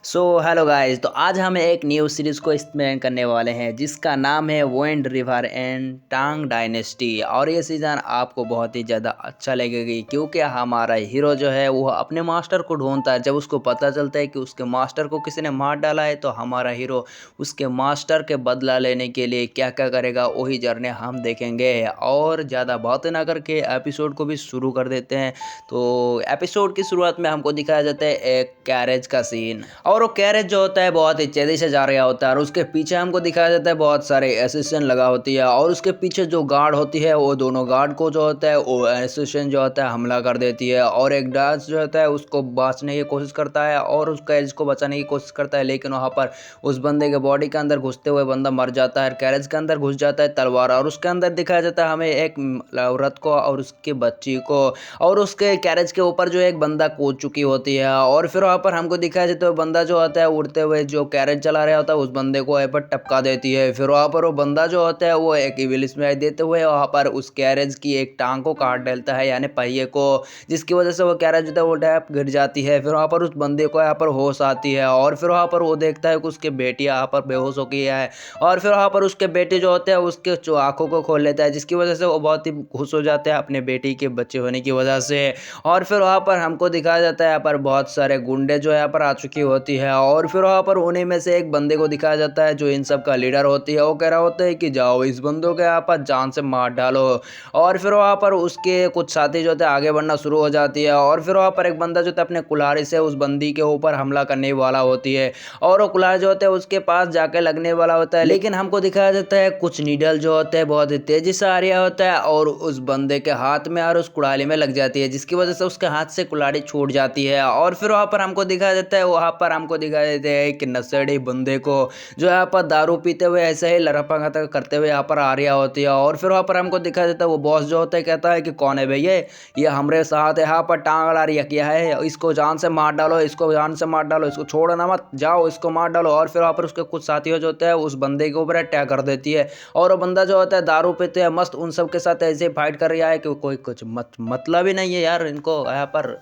Hello guys. तो आज हम एक न्यू सीरीज़ को एक्सप्लेन करने वाले हैं जिसका नाम है विंड रिवर एंड टांग डायनेस्टी। और ये सीज़न आपको बहुत ही ज़्यादा अच्छा लगेगी क्योंकि हमारा हीरो जो है वो अपने मास्टर को ढूंढता है। जब उसको पता चलता है कि उसके मास्टर को किसी ने मार डाला है तो हमारा हीरो उसके मास्टर के बदला लेने के लिए क्या क्या करेगा वही जर्नी हम देखेंगे। और ज़्यादा बातें ना करके एपिसोड को भी शुरू कर देते हैं। तो एपिसोड की शुरुआत में हमको दिखाया जाता है एक कैरेज का सीन, और वो कैरेज जो होता है बहुत ही तेजी से जा रहा होता है और उसके पीछे हमको दिखाया जाता है बहुत सारे एसिस्टेंट लगा होती है। और उसके पीछे जो गार्ड होती है वो दोनों गार्ड को जो होता है वो एसिस्टेंट जो होता है हमला कर देती है। और एक डांस जो होता है उसको बचने की कोशिश करता है और उस कैरेज को बचाने की कोशिश करता है, लेकिन वहाँ पर उस बंदे के बॉडी के अंदर घुसते हुए बंदा मर जाता है। कैरेज के अंदर घुस जाता है तलवार, और उसके अंदर दिखाया जाता है हमें एक औरत को और उसकी बच्ची को, और उसके कैरेज के ऊपर जो एक बंदा कूद चुकी होती है। और फिर वहाँ पर हमको दिखाया जाता है बंदा जो होता है उड़ते हुए जो कैरेज चला रहा होता है उस बंदे को वहाँ पर टपका देती है। फिर वहाँ पर वो बंदा जो होता है वो एक इविल स्माइल देते हुए वहाँ पर उस कैरेज की एक टांग को काट डालता है, यानी पहिए को, जिसकी वजह से वो कैरेज होता है वो डैप गिर जाती है। फिर वहाँ पर उस बंदे को यहाँ पर होश आती है और फिर वहाँ पर वो देखता है कि उसकी बेटी यहाँ पर बेहोश हो गई है। और फिर वहाँ पर उसके बेटे जो होते हैं उसके जो आंखों को खोल लेता है, जिसकी वजह से वो बहुत ही खुश हो जाते हैं अपने बेटी के बच्चे होने की वजह से। और फिर वहाँ पर हमको दिखाया जाता है यहाँ पर बहुत सारे गुंडे जो यहाँ पर आ चुकी होती है। और फिर वहाँ पर उन्हीं में से एक बंदे को दिखाया जाता है जो इन सब का लीडर होती है। वो कह रहा होता है कि जाओ इस बंदों के यहाँ पर जान से मार डालो। और फिर वहाँ पर उसके कुछ साथी जो थे आगे बढ़ना शुरू हो जाती है। और फिर वहाँ पर एक बंदा जो था अपने कुल्हाड़ी से उस बंदी के ऊपर हमला करने वाला होती है, और वो कुल्हाड़ी जो होता है उसके पास जाके लगने वाला होता है, लेकिन हमको दिखाया जाता है कुछ नीडल जो होते हैं बहुत ही तेजी से आ रहा होता है और उस बंदे के हाथ में और उस कुल्हाड़ी में लग जाती है, जिसकी वजह से उसके हाथ से कुल्हाड़ी छूट जाती है। और फिर वहाँ पर हमको दिखाया जाता है वहाँ पर हमको दिखाया जाता है कि नशेड़ी बंदे को जो यहाँ पर दारू पीते हुए ऐसे ही लड़ापा करते हुए यहाँ पर आ रहा होती है। और फिर वहाँ पर हमको दिखाया जाता है वो बॉस जो होता है कहता है कि कौन है भैया, ये हमारे साथ यहाँ पर टांग अड़ा रही किया है, इसको जान से मार डालो, इसको जान से मार डालो, इसको छोड़ना मत, जाओ इसको मार डालो। और फिर वहाँ पर उसके कुछ साथियों जो होते हैं उस बंदे के ऊपर अटैक कर देती है, और वो बंदा जो होता है दारू पीते हैं मस्त उन सब के साथ ऐसे फाइट कर रहा है कि कोई कुछ मतलब ही नहीं है यार इनको यहाँ पर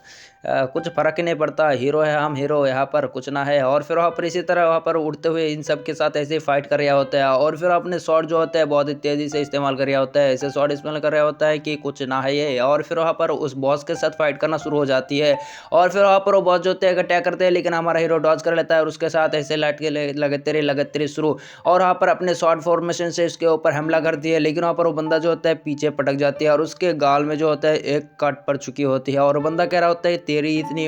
कुछ फर्क ही नहीं पड़ता, हीरो है हम हीरो, यहाँ पर कुछ ना है। और फिर वहाँ पर इसी तरह वहाँ पर उड़ते हुए इन सब के साथ ऐसे ही फाइट कर रहा होता है। और फिर अपने शॉट जो होता है बहुत ही तेज़ी से इस्तेमाल कर रहा होता है, ऐसे शॉट इस्तेमाल कर रहा होता है कि कुछ ना है ये। और फिर वहाँ पर उस बॉस के साथ फाइट करना शुरू हो जाती है। और फिर वहाँ पर वो बॉस जो होते हैं अटैक करते हैं, लेकिन हमारा हीरो डॉज कर लेता है और उसके साथ ऐसे लाइट के लगते रही शुरू। और वहाँ पर अपने शॉर्ट फॉर्मेशन से उसके ऊपर हमला करती है, लेकिन वहाँ पर वो बंदा जो होता है पीछे पटक जाती है और उसके गाल में जो होता है एक कट पड़ चुकी होती है। और बंदा कह रहा होता है तेरी इतनी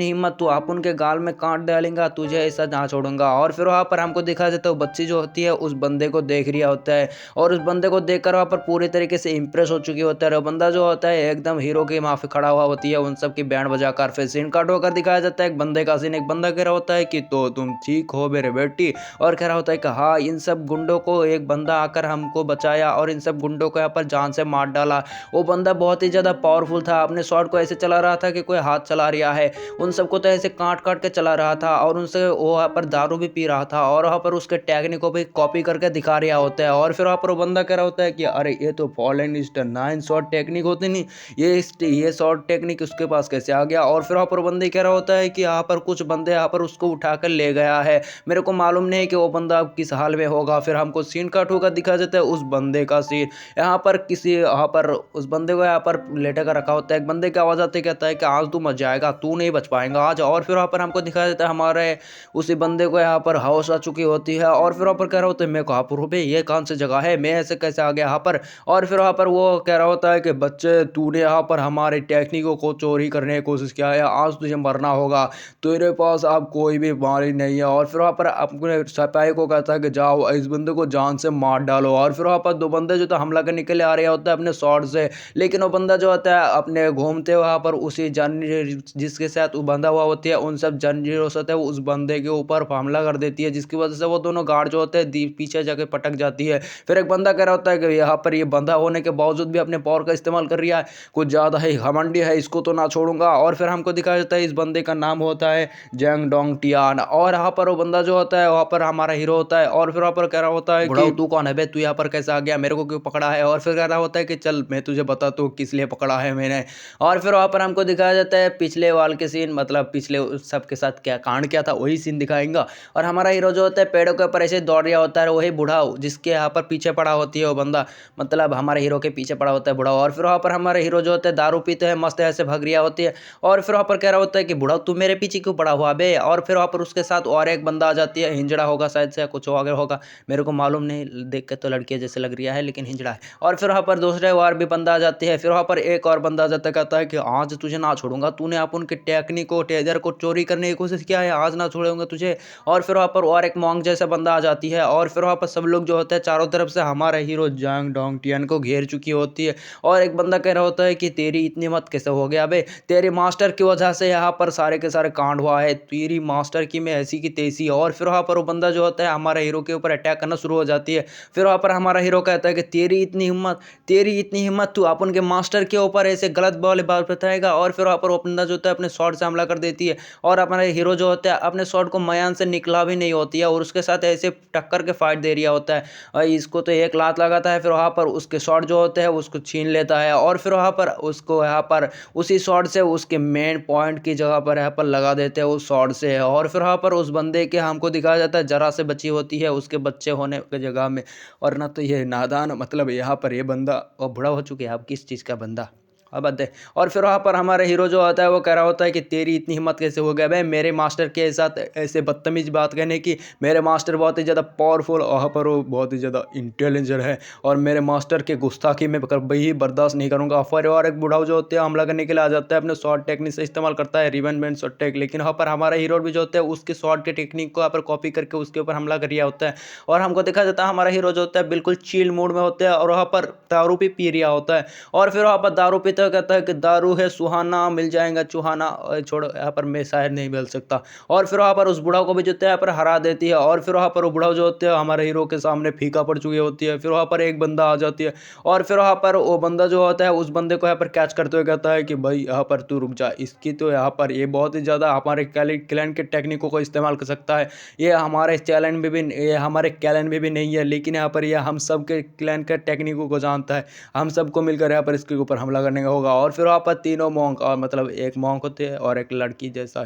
हिम्मत, तू अपन के गाल में काट डालेगा, तुझे ऐसा ना छोड़ूंगा। और फिर वहाँ पर हमको दिखा जाता है बच्ची जो होती है उस बंदे को देख रहा होता है, और उस बंदे को देखकर वहाँ पर पूरी तरीके से इंप्रेस हो चुकी होता है। और बंदा जो होता है एकदम हीरो की माफी खड़ा हुआ होती है उन सब की बैंड बजाकर। फिर सीन काट होकर दिखाया जाता है एक बंदे का सीन, एक बंदा कह रहा होता है कि तो तुम ठीक हो मेरे बेटी, और कह रहा होता है कि हाँ इन सब गुंडों को एक बंदा आकर हमको बचाया और इन सब गुंडों को यहाँ पर जान से मार डाला। वो बंदा बहुत ही ज़्यादा पावरफुल था, अपने शॉट को ऐसे चला रहा था कि कोई हाथ चला रहा है, उन सबको तो ऐसे काट काट के चला रहा था, और उनसे वो वहाँ पर दारू भी पी रहा था और वहाँ पर उसके टेक्निक को भी कॉपी करके दिखा रहा होता है। और फिर वहाँ पर वो बंदा कह रहा होता है कि अरे ये तो फॉलन स्टार 9 शॉट टेक्निक होती नहीं, ये शॉट टेक्निक उसके पास कैसे आ गया। और फिर वहाँ पर बंदे कह रहा होता है कि यहाँ पर कुछ बंदे यहाँ पर उसको उठाकर ले गया है, मेरे को मालूम नहीं कि वो बंदा किस हाल में होगा। फिर हमको सीन काट होकर दिखा जाता है उस बंदे का सीन, यहाँ पर किसी यहाँ पर उस बंदे को यहाँ पर लेटे कर रखा होता है, एक बंदे की आवाज़ आती कहता है कि आज तू मर जाएगा, तू नहीं बच पाएगा आज। और फिर वहाँ पर हमको दिखाया जाता है हमारे उसी बंदे को यहाँ पर हाउस आ चुकी होती है। और फिर वहाँ पर कह रहा होता है मैं कहाँ पर हूँ बे, ये कौन सी जगह है, मैं ऐसे कैसे आ गया यहाँ पर। और फिर वहाँ पर वो कह रहा होता है कि बच्चे तूने यहाँ पर हमारे टेक्निकों को चोरी करने की कोशिश किया है, आज तुझे मरना होगा, तेरे पास अब कोई भी बीमारी नहीं है। और फिर वहाँ पर अपने सिपाही को कहता है कि जाओ इस बंदे को जान से मार डालो। और फिर वहाँ पर दो बंदे जो था हमला करने के लिए आ रहे होता है अपने शॉट से, लेकिन वो बंदा जो होता है अपने घूमते वहाँ पर उसी जंजीर जिसके साथ वो बंधा हुआ होती है उन सब जंजीरों से उस बंदे के ऊपर हमला कर देती है, जिसकी वजह से वो दोनों गार्ड जो होते हैं पीछे जाके पटक जाती है। फिर एक बंदा कह रहा होता है कि यहाँ पर ये बंधा होने के बावजूद भी अपने पावर का इस्तेमाल कर रहा है, कुछ ज़्यादा ही घमंडी है, इसको तो ना छोड़ूंगा। और फिर हमको दिखाया जाता है इस बंदे का नाम होता है जैंग डोंग टियान, और यहाँ पर वो बंदा जो होता है वहाँ पर हमारा हीरो होता है। और फिर वहाँ पर कह रहा होता है कि तू कौन है बे, तू यहाँ पर कैसे आ गया, मेरे को क्यों पकड़ा है। और फिर कह रहा होता है कि चल मैं तुझे बताता हूँ किस लिए पकड़ा है मैंने। और फिर वहाँ पर हमको दिखाया जाता है पिछले वाल के सीन, मतलब पिछले उस सब के साथ क्या कांड किया था वही सीन दिखाएंगा। और हमारा हीरो जो होता है पेड़ों के ऊपर ऐसे दौड़ रहा होता है, वही बूढ़ा जिसके यहाँ पर पीछे पड़ा होती है वो बंदा, मतलब हमारे हीरो के पीछे पड़ा होता है बूढ़ा। और फिर वहाँ पर हमारे हीरो जो होते हैं दारू पीते हैं, मस्त ऐसे भग रिया होती है। और फिर वहाँ पर कह रहा होता है कि बूढ़ा तू मेरे पीछे क्यों पड़ा हुआ बे। और फिर वहाँ पर उसके साथ और एक बंदा आ जाती है, हिंजड़ा होगा शायद से, कुछ आगे होगा, मेरे को मालूम नहीं, देख के तो लड़के जैसे लग रहा है लेकिन हिंजड़ा है। और फिर वहाँ पर दूसरे वार भी बंदा आ जाती है। फिर वहाँ पर एक और बंदा आ जाता है, कहता है कि आज तुझे ना छोड़ूंगा, तूने अपन के टेक्निक को टेजर को चोरी करने की कोशिश किया है, आज ना छोड़ूंगा तुझे। और फिर वहाँ पर और एक मॉन्क जैसा बंदा आ जाती है। और फिर वहाँ पर सब लोग जो होते हैं चारों तरफ से हमारा हीरो जांग डोंग टियन को घेर चुकी होती है। और एक बंदा कह रहा होता है कि तेरी इतनी मत कैसे हो गया बे, तेरे मास्टर की वजह से यहाँ पर सारे के सारे कांड हुआ है, तेरी मास्टर की मैं ऐसी की तैसी। और फिर वहाँ पर वो बंदा जो होता है हमारे हीरो के ऊपर अटैक करना शुरू हो जाती है। फिर वहाँ पर हमारा हीरो कहता है कि तेरी इतनी हिम्मत, तू अपन के मास्टर के ऊपर ऐसे गलत वाली बात बताएगा। और फिर वहाँ पर वो बंदा जो होता है अपने शॉट से हमला कर देती है। और हमारे हीरो जो होता है अपने शॉट को मयान से निकला भी नहीं होती है और उसके साथ ऐसे टक्कर के फाइट दे रहा होता है। और इसको तो एक लात लगाता है, फिर वहाँ पर उसके शॉट जो होते हैं उसको छीन लेता है। और फिर वहाँ पर उसको यहाँ पर उसी शॉट से उसके मेन पॉइंट की जगह पर यहाँ पर लगा देते हैं उस शॉट से। और फिर वहाँ पर उस बंदे के हमको दिखाया जाता है जरा से बची होती है उसके बच्चे होने की जगह में। और ना तो ये नादान, मतलब यहाँ पर ये बंदा और बूढ़ा हो चुके हैं, अब किस चीज़ का बंदा, अब बात है। और फिर वहाँ पर हमारा हीरो जो होता है वो कह रहा होता है कि तेरी इतनी हिम्मत कैसे हो गया भाई मेरे मास्टर के साथ ऐसे बदतमीज बात कहने की, मेरे मास्टर बहुत ही ज़्यादा पावरफुल, वहाँ पर वो बहुत ही ज़्यादा इंटेलिजेंट है और मेरे मास्टर के गुस्ताखी में कभी बर्दाश्त नहीं करूँगा। फिर और एक बुढ़ाऊ जो होते हैं हमला करने के लिए आ जाता है, अपने शॉर्ट टेक्निक से इस्तेमाल करता है रिवन बैंड शॉर्ट टेक, लेकिन वहाँ पर हमारा हीरो भी जो होता है उसके शॉर्ट के टेक्निक को यहाँ पर कॉपी करके उसके ऊपर हमला कर रहा होता है। और हमको देखा जाता है हमारा हीरो जो होता है बिल्कुल चिल मूड में होता है और वहाँ पर दारू भी पी रहा होता है। और फिर वहाँ पर दारू पीते हुए कहता है कि दारू है सुहाना मिल जाएगा चुहाना, छोड़ो यहाँ पर मैं शायद नहीं मिल सकता। और फिर वहाँ पर उस बुढ़ाऊ को भी जो होता है यहाँ पर हरा देती है। और फिर वहाँ पर वो बुढ़ाऊ जो होते हैं हमारे हीरो के सामने फीका पड़ चुकी होती है। फिर वहाँ पर एक बंदा आ जाती है और फिर वहाँ पर वो बंदा जो होता है उस बंदे को यहाँ पर कैच करते हुए कहता है कि भाई यहाँ पर तू रुक जा, इसकी तो यहाँ पर ये बहुत ही ज़्यादा हमारे क्लैन के टेक्निकों को इस्तेमाल कर सकता है, ये हमारे चैलेंज में भी ये हमारे क्लैन में भी नहीं है, लेकिन यहाँ पर यह हम सब के क्लैन के टेक्निकों को जानता है, हम सबको मिलकर यहाँ पर इसके ऊपर हमला करने का होगा। और फिर वहाँ पर तीनों मॉन्क, और मतलब एक मॉन्क होते हैं और एक लड़की जैसा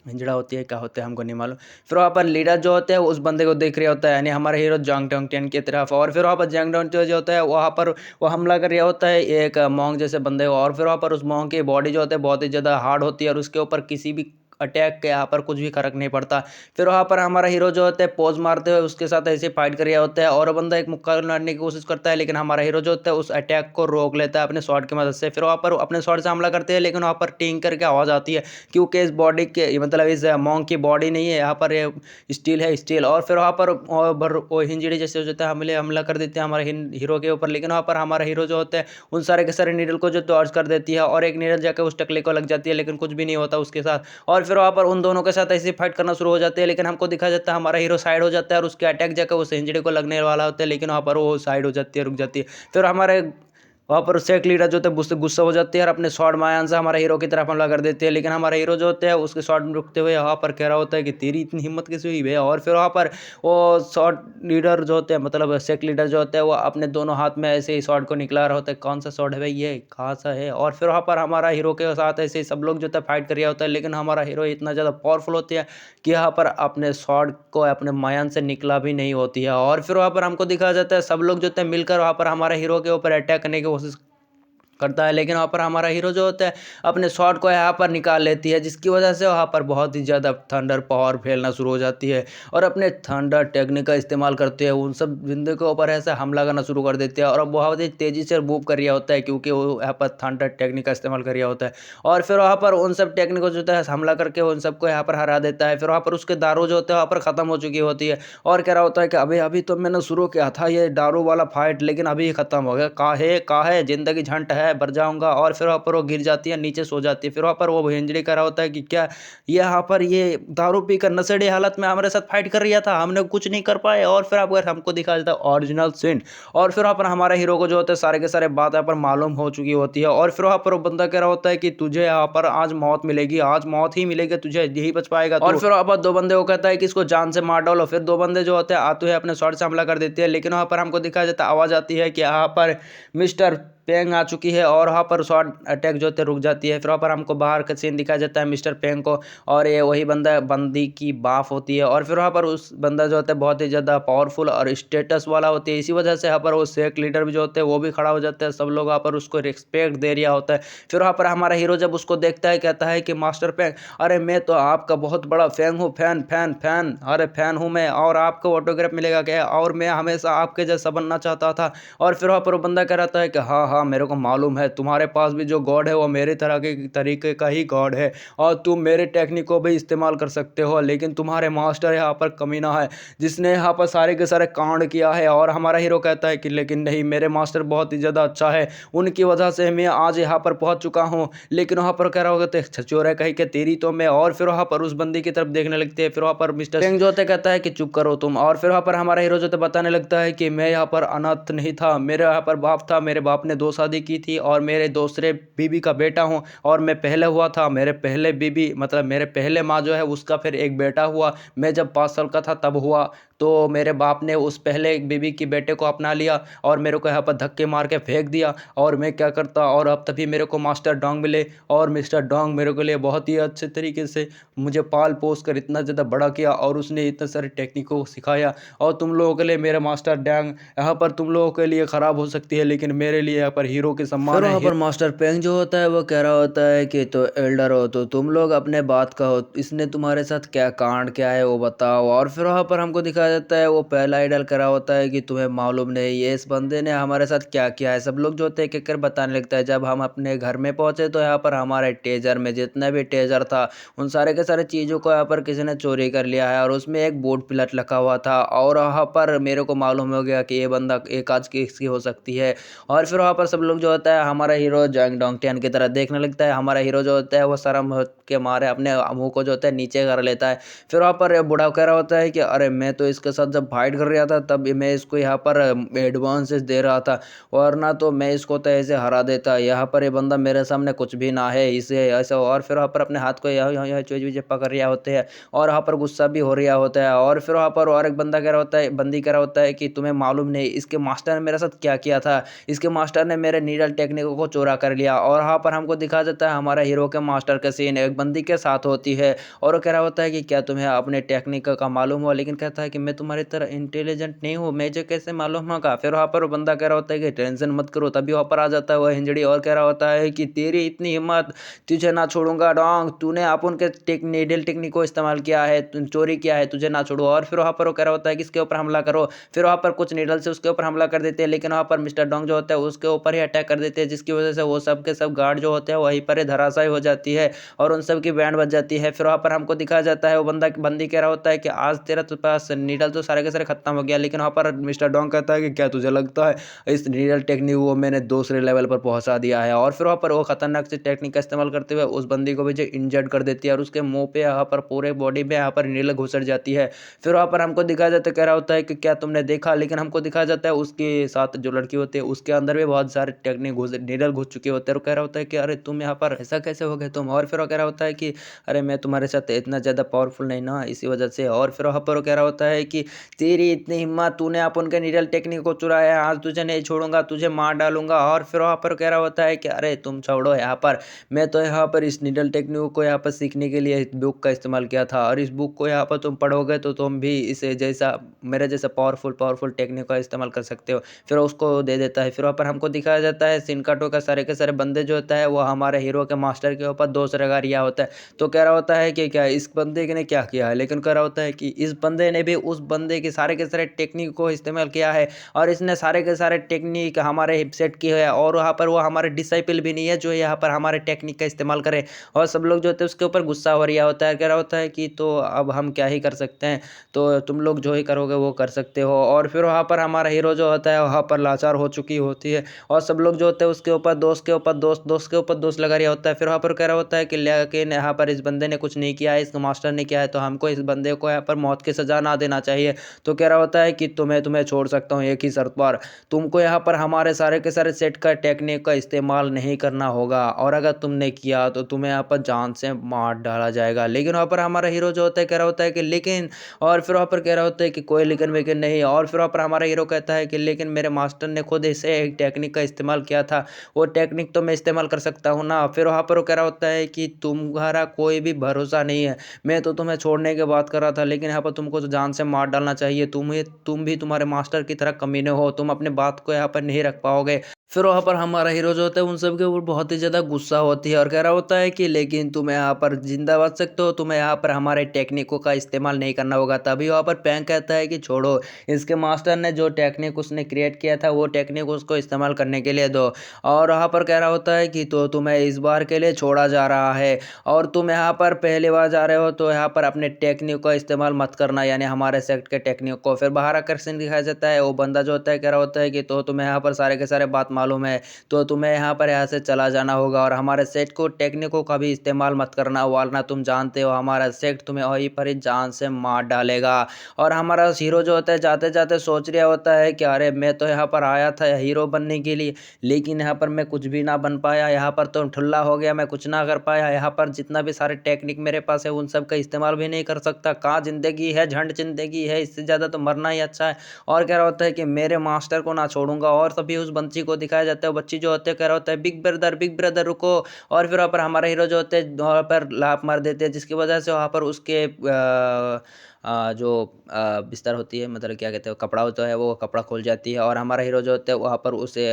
हिंजड़ा होती है, क्या होता है हमको नहीं मालूम। फिर वहाँ पर लीडर जो होते हैं उस बंदे को देख रहा होता है, यानी हमारा हीरो जंग टोंग टेन की तरफ। और फिर वहाँ पर जंग टोंग टेन जो होता है वहाँ पर वो हमला कर रहा होता है एक मॉन्क जैसे बंदे को। और फिर वहाँ पर उस मॉन्क की बॉडी जो होती है बहुत ही ज़्यादा हार्ड होती है और उसके ऊपर किसी भी अटैक के यहाँ पर कुछ भी फर्क नहीं पड़ता। फिर वहाँ पर हमारा हीरो जो होता है पोज मारते हुए उसके साथ ऐसे फाइट कर रहा होता है और वो बंदा एक मुक्का लड़ने की कोशिश करता है, लेकिन हमारा हीरो जो होता है उस अटैक को रोक लेता है अपने शॉट की मदद से। फिर वहाँ पर अपने शॉट से हमला करते हैं, लेकिन वहाँ पर टिंग करके आवाज़ आती है क्योंकि इस बॉडी के मतलब इस मॉन्क की बॉडी नहीं है, यहाँ पर ये स्टील है स्टील। और फिर वहाँ पर वो हिंजड़ी जैसे हो जाता है हमले हमला कर देते हैं हमारे हीरो के ऊपर, लेकिन वहाँ पर हमारा हीरो जो होता है उन सारे के सारे नीडल को जो डॉज कर देती है और एक नीडल जाकर उस टकले को लग जाती है, लेकिन कुछ भी नहीं होता उसके साथ। और फिर वहाँ पर उन दोनों के साथ ऐसे फाइट करना शुरू हो जाते हैं, लेकिन हमको दिखा जाता है हमारा हीरो साइड हो जाता है और उसके अटैक जाकर उस हिंजड़ी को लगने वाला होता है, लेकिन वहाँ पर वो साइड हो जाती है, रुक जाती है। फिर हमारे वहाँ पर सेक लीडर जो होते हैं उससे गुस्सा हो जाती है और अपने शॉट मायान से हमारे हीरो की तरफ हमला कर देते हैं, लेकिन हमारा हीरो जो होता है उसके शॉट में रुकते हुए यहाँ पर कह रहा होता है कि तेरी इतनी हिम्मत कैसे हुई भैया। और फिर वहाँ पर वो शॉट लीडर जो होते हैं मतलब सेक लीडर जो होता है वो अपने दोनों हाथ में ऐसे ही शॉट को निकला रहा होता है, कौन सा शॉट है भाई ये कहाँ सा है। और फिर वहाँ पर हमारा हीरो के साथ ऐसे ही सब लोग जो होता है फाइट कर रहा होता है, लेकिन हमारा हीरो इतना ज़्यादा पावरफुल होती है कि यहाँ पर अपने शॉट को अपने मायन से निकला भी नहीं होती है। और फिर वहाँ पर हमको दिखाया जाता है सब लोग जो होते हैं मिलकर वहाँ पर हमारे हीरो के ऊपर अटैक करने की कोशिश करता है, लेकिन वहाँ पर हमारा हीरो जो होता है अपने शॉट को यहाँ पर निकाल लेती है, जिसकी वजह से वहाँ पर बहुत ही ज़्यादा थंडर पावर फैलना शुरू हो जाती है और अपने थंडर टेक्निक का इस्तेमाल करते हैं उन सब जिंदे के ऊपर ऐसे हमला करना शुरू कर देते हैं और बहुत ही तेज़ी से मूव कर रहा होता है क्योंकि वो यहाँ पर थंडर टेक्निक का इस्तेमाल कर रहा होता है। और फिर वहाँ पर उन सब टेक्निक को जो होता है हमला करके उन सबको यहाँ पर हरा देता है। फिर वहाँ पर उसके दारू जो होते हैं वहाँ पर ख़त्म हो चुकी होती है और कह रहा होता है कि अभी अभी तो मैंने शुरू किया था ये दारू वाला फाइट, लेकिन अभी ख़त्म हो गया, काहे ज़िंदगी झंड है भर जाऊँगा। और फिर वहाँ पर वो गिर जाती है नीचे सो जाती है। फिर वहाँ पर वो हिंजड़ी कर रहा होता है कि क्या यहाँ पर ये दारू पीकर नशेड़ी हालत में हमारे साथ फाइट कर रहा था, हमने कुछ नहीं कर पाए। और फिर अगर हमको दिखा जाता है ओरिजिनल सीन और फिर वहाँ पर हमारे हीरो को जो होता है सारे के सारे बात यहाँ पर मालूम हो चुकी होती है। और फिर वहाँ पर वो बंदा कह रहा होता है कि तुझे यहाँ पर आज मौत मिलेगी, आज मौत ही मिलेगी तुझे, यही बच पाएगा। और फिर वहाँ पर दो बंदे को कहता है कि इसको जान से मार डालो। फिर दो बंदे जो होते हैं आते हुए अपने शॉट से हमला कर देते हैं, लेकिन वहाँ पर हमको दिखाया जाता है आवाज़ आती है कि यहाँ पर मिस्टर पेंग आ चुकी है और वहाँ पर शॉर्ट अटैक जो होते रुक जाती है। फिर वहाँ पर हमको बाहर का सीन दिखाया जाता है मिस्टर पेंग को, और ये वही बंदी की बाफ होती है। और फिर वहाँ पर उस बंदा जो होता है बहुत ही ज़्यादा पावरफुल और स्टेटस वाला होती है, इसी वजह से यहाँ पर वो शेख लीडर भी जो होते हैं वो भी खड़ा हो जाता है, सब लोग वहाँ पर उसको रिस्पेक्ट दे रहा होता है। फिर वहाँ पर हमारा हीरो जब उसको देखता है कहता है कि मास्टर पेंग, अरे मैं तो आपका बहुत बड़ा फैन हूँ, फैन फैन फैन, अरे फैन हूँ मैं, और आपको ऑटोग्राफ मिलेगा क्या, और मैं हमेशा आपके जैसा बनना चाहता था। और फिर वहाँ पर वो बंदा कह रहा है कि हाँ हाँ मेरे को मालूम है, तुम्हारे पास भी जो गॉड है वो मेरे तरह के तरीके का ही गॉड है, और तुम मेरे टेक्निक को भी इस्तेमाल कर सकते हो, लेकिन तुम्हारे मास्टर यहाँ पर कमीना है जिसने यहाँ पर सारे के सारे कांड किया है। और हमारा हीरो कहता है कि लेकिन नहीं, मेरे मास्टर बहुत ही ज़्यादा अच्छा है, उनकी वजह से मैं आज यहाँ पर पहुँच चुका हूँ। लेकिन वहाँ पर कह रहा होगा तो छचोर है कहीं के तेरी तो मैं। और फिर वहाँ पर उस बंदी की तरफ देखने लगते हैं। फिर वहाँ पर मिस्टर पेंग जो होते कहता है कि चुप करो तुम। और फिर वहाँ पर हमारा हीरो जो होता है बताने लगता है कि मैं यहाँ पर अनाथ नहीं था, मेरे यहाँ पर बाप था, मेरे बाप ने 2 शादी की थी, और मेरे दूसरे बीबी का बेटा हूँ, और मैं पहले हुआ था, मेरे पहले बीबी मतलब मेरे पहले माँ जो है उसका फिर एक बेटा हुआ, मैं जब 5 साल का था तब हुआ, तो मेरे बाप ने उस पहले एक बीबी की बेटे को अपना लिया और मेरे को यहाँ पर धक्के मार के फेंक दिया, और मैं क्या करता, और अब तभी मेरे को मास्टर डोंग मिले, और मिस्टर डोंग मेरे को लिए बहुत ही अच्छे तरीके से मुझे पाल पोस कर इतना ज़्यादा बड़ा किया, और उसने इतने सारे टेक्निकों को सिखाया, और तुम लोगों के लिए मेरे मास्टर डोंग यहाँ पर तुम लोगों के लिए ख़राब हो सकती है, लेकिन मेरे लिए यहाँ पर हीरो के सम्मान है। वहाँ पर मास्टर पेंग जो होता है वो कह रहा होता है कि तो एल्डर हो तो तुम लोग अपने बात कहो, इसने तुम्हारे साथ क्या कांड क्या है वो बताओ। और फिर वहाँ पर हमको दिखाया जाता है वो पहला आइडल करा होता है कि तुम्हें मालूम नहीं ये इस बंदे ने हमारे साथ क्या किया है। सब लोग जो होते हैं एक एक कर बताने लगता है। जब हम अपने घर में पहुंचे तो यहाँ पर हमारे टेजर में जितना भी टेजर था उन सारे के सारे चीज़ों को यहाँ पर किसी ने चोरी कर लिया है, और उसमें एक बोर्ड प्लेट रखा हुआ था, और वहाँ पर मेरे को मालूम हो गया कि ये बंदा एक आज की इसकी हो सकती है। और फिर वहाँ पर सब लोग जो होता है हमारा हीरो जैंग डोंगटियान की तरह देखने लगता है। हमारा हीरो जो होता है वो शर्म के मारे अपने मुंह को जो होता है नीचे कर लेता है। फिर वहाँ पर बूढ़ा कह रहा होता है कि अरे मैं तो इसके साथ जब फाइट कर रहा था तब मैं इसको यहाँ पर एडवांसेस दे रहा था, वरना तो मैं इसको तो ऐसे हरा देता, यहाँ पर ये बंदा मेरे सामने कुछ भी ना है इसे ऐसा। और फिर वहाँ पर अपने हाथ को यहाँ चोज पकड़ रहा होते हैं, और वहाँ पर गुस्सा भी हो रहा होता है। और फिर वहाँ पर और एक बंदा कह रहा होता है, बंदी कह रहा होता है कि तुम्हें मालूम नहीं इसके मास्टर ने मेरे साथ क्या किया था, इसके मास्टर ने मेरे नीडल टेक्निकों को चोरा कर लिया। और वहाँ पर हमको दिखा जाता है हमारा हीरो के मास्टर का सीन एक बंदी के साथ होती है, और वो कह रहा होता है कि क्या तुम्हें अपने टेक्निक का मालूम हुआ, लेकिन कहता है कि मैं तुम्हारी तरह इंटेलिजेंट नहीं हूँ, मुझे कैसे मालूम होगा। फिर वहाँ पर वो बंदा कह रहा होता है कि टेंशन मत करो, तभी वहाँ पर आ जाता है वह हिंजड़ी और कह रहा होता है कि तेरी इतनी हिम्मत, तुझे ना छोड़ूंगा डोंग, तूने अपन के नीडल टेक्निक को इस्तेमाल किया है, चोरी किया है, तुझे ना छोड़ो। और फिर वहाँ पर वो कह रहा होता है कि इसके ऊपर हमला करो। फिर वहाँ पर कुछ नीडल से उसके ऊपर हमला कर देते हैं, लेकिन वहाँ पर मिस्टर डोंग जो होता है उसके ऊपर ही अटैक कर देते हैं, जिसकी वजह से वो सब के सब गार्ड जो होते हैं वहीं पर ही धराशायी हो जाती है, और उन सब की बैंड बज जाती है। फिर वहाँ पर हमको दिखाया जाता है वो बंदी कह रहा होता है कि आज तेरा तो पास नीडल तो सारे के सारे खत्म हो गया, लेकिन वहाँ पर मिस्टर डोंग कहता है कि क्या तुझे लगता है इस नीडल टेक्निक वो मैंने दूसरे लेवल पर पहुंचा दिया है। और फिर वहाँ पर वो खतरनाक से टेक्निक का इस्तेमाल करते हुए उस बंदी को भी जो इंजर्ड कर देती है, और उसके मुंह पे यहाँ पर पूरे बॉडी में यहाँ पर नीडल घुसट जाती है। फिर वहाँ पर हमको दिखाया जाता है कह रहा होता है कि क्या तुमने देखा, लेकिन हमको दिखाया जाता है उसके साथ जो लड़की होती है उसके अंदर भी बहुत सारे टेक्निक नीडल घुस चुके होते हैं, और कह रहा होता है कि अरे तुम यहाँ पर ऐसा कैसे हो गए तुम। और फिर वो कह रहा होता है कि अरे मैं तुम्हारे साथ इतना ज़्यादा पावरफुल नहीं ना इसी वजह से। और फिर वहाँ पर वो कह रहा होता है कि तेरी इतनी हिम्मत, तूने अपन के नीडल टेक्निक को चुराया, आज तुझे नहीं छोड़ूंगा, तुझे मार डालूंगा। और फिर वहाँ पर कह रहा होता है कि अरे तुम छोड़ो यहाँ पर, मैं तो यहाँ पर इस नीडल टेक्निक को यहाँ पर सीखने के लिए इस बुक का इस्तेमाल किया था, और इस बुक को यहाँ पर तुम पढ़ोगे तो तुम भी इसे जैसा मेरे जैसा पावरफुल टेक्निक का इस्तेमाल कर सकते हो। फिर उसको दे देता है। फिर वहाँ पर हमको दिखाया जाता है सिनकाटो का सारे के सारे बंदे जो होता है वो हमारे हीरो के मास्टर के ऊपर दोष लगा रिया होता है। तो कह रहा होता है कि क्या इस बंदे ने क्या किया है, लेकिन कह रहा होता है कि इस बंदे ने भी उस बंदे के सारे टेक्निक को इस्तेमाल किया है, और इसने सारे के सारे टेक्निक हमारे सेट किए हैं, और वहाँ पर वो हमारे डिसाइपल भी नहीं है जो यहाँ पर हमारे टेक्निक का इस्तेमाल करे। और सब लोग जो होते हैं उसके ऊपर गुस्सा हो रहा होता है, कह रहा होता है कि तो अब हम क्या ही कर सकते हैं, तो तुम लोग जो ही करोगे वो कर सकते हो। और फिर वहाँ पर हमारा हीरो जो होता है वहाँ पर लाचार हो चुकी होती है, और सब लोग जो होते हैं उसके ऊपर दोस्त के ऊपर दोस्त के ऊपर दोस्त लगा रहा होता है। फिर वहाँ पर कह रहा होता है कि लेकिन यहाँ पर इस बंदे ने कुछ नहीं किया है, इस मास्टर ने किया है, तो हमको इस बंदे को यहाँ पर मौत की सज़ा ना देना चाहिए। तो कह रहा होता है कि तुम्हें तुम्हें छोड़ सकता हूँ एक ही शर्त पर, तुमको यहाँ पर हमारे सारे के सारे सेट का टेक्निक का इस्तेमाल नहीं करना होगा, और अगर तुमने किया तो तुम्हें यहाँ पर जान से मार डाला जाएगा। लेकिन वहाँ पर हमारा हीरो जो होता है कह रहा होता है कि लेकिन, और फिर वहाँ पर कह रहा होता है कि कोई लेकिन वेकिन नहीं, और फिर वहाँ पर हमारा हीरो कहता है कि लेकिन मेरे मास्टर ने खुद इसे एक टेक्निक का इस्तेमाल किया था, वो टेक्निक तो मैं इस्तेमाल कर सकता हूँ ना। फिर वहाँ पर वो कह रहा होता है कि तुम्हारा कोई भी भरोसा नहीं है, मैं तो तुम्हें छोड़ने की बात कर रहा था, लेकिन यहाँ पर तुमको तो जान से मार डालना चाहिए, तुम भी तुम्हारे मास्टर की तरह कमीने हो, तुम अपने बात को यहाँ पर नहीं रख पाओगे। फिर वहाँ पर हमारा हीरो जो होता है उन सब के ऊपर बहुत ही ज़्यादा गुस्सा होती है और कह रहा होता है कि लेकिन तुम यहाँ पर जिंदा बच सकते हो, तुम्हें यहाँ पर हमारे टेक्निकों का इस्तेमाल नहीं करना होगा। तभी वहाँ पर पैंग कहता है कि छोड़ो, इसके मास्टर ने जो टेक्निक उसने क्रिएट किया था वो टेक्निक उसको इस्तेमाल करने के लिए दो। और वहाँ पर कह रहा होता है कि तो तुम्हें इस बार के लिए छोड़ा जा रहा है, और तुम यहाँ पर पहली बार जा रहे हो तो यहाँ पर अपने टेक्निक का इस्तेमाल मत करना, यानी हमारे सेक्ट के टेक्निक को। फिर बाहर आकर सीन दिखाया जाता है, वो बंदा जो होता है कह रहा होता है कि तो तुम्हें यहाँ पर सारे के सारे बात मालूम है, तो तुम्हें यहाँ पर यहाँ से चला जाना होगा, और हमारे सेट को टेक्निकों का भी इस्तेमाल मत करना, वरना तुम जानते हो हमारा सेट तुम्हें वहीं पर ही जान से मार डालेगा। और हमारा हीरो जो होता है जाते जाते सोच रहा होता है कि अरे मैं तो यहाँ पर आया था हीरो बनने के लिए, लेकिन यहाँ पर मैं कुछ भी ना बन पाया, यहाँ पर तो ठुल्ला हो गया, मैं कुछ ना कर पाया, यहाँ पर जितना भी सारे टेक्निक मेरे पास है उन सब का इस्तेमाल भी नहीं कर सकता। कहाँ ज़िंदगी है, झंड ज़िंदगी है, इससे ज़्यादा तो मरना ही अच्छा है। और कह रहा होता है कि मेरे मास्टर को ना छोड़ूंगा। और तभी उस बच्ची को दिखाया जाता है, वो बच्ची जो होते है कह रहा होता है बिग ब्रदर रुको। और फिर वहाँ पर हमारे हीरो जो होते हैं वहाँ पर लात मार देते हैं, जिसकी वजह से वहाँ पर उसके जो बिस्तर होती है, मतलब क्या कहते हैं, कपड़ा होता है, वो कपड़ा खुल जाती है, और हमारा हीरो जो होता है वहाँ पर उसे